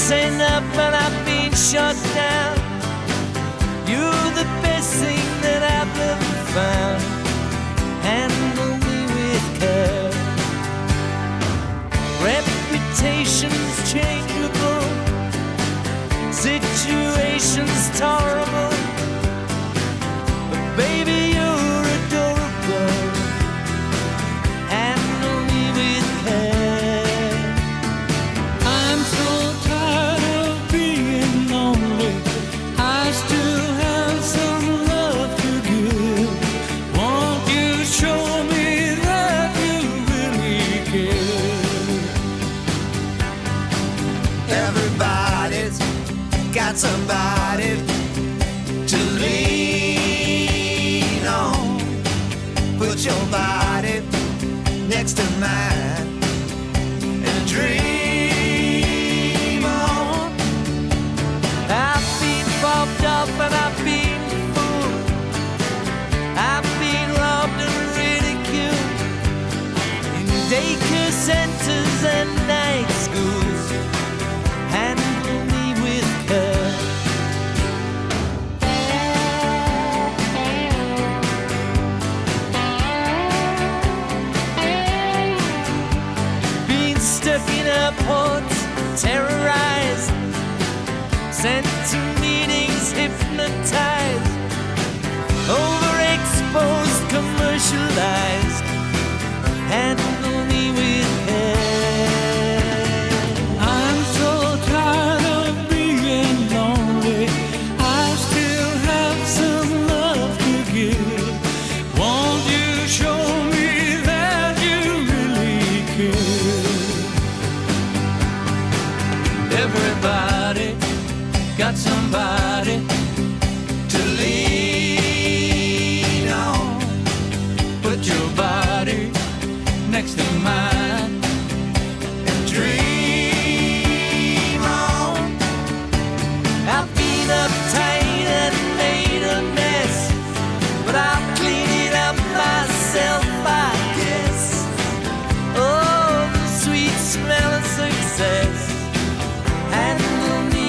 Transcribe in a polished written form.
say up and I've been shut down. You're the best thing that I've ever found. Handle me with care. Reputation's changeable, situation's tolerable, but baby, you're adorable. Handle me with care. I'm so tired of being lonely. I still have some love to give. Won't you show me that you really care? Everybody's got somebody to lean on. Put your body next to mine and dream on. I've been bobbed up and I've been fooled. I've been robbed and ridiculed in daycare centers and night schools. Handle me with care. Been stuck in airports, terrorized, sent to meetings, hypnotized, overexposed, commercialized. Handle me with care. I'm so tired of being lonely. I still have some love to give. Won't you show me that you really care? Everybody got somebody To lean on. put your body next to mine. And dream on. I've been uptight and made a mess, but I'll clean it up myself, I guess. Oh, the sweet smell of success. Handle me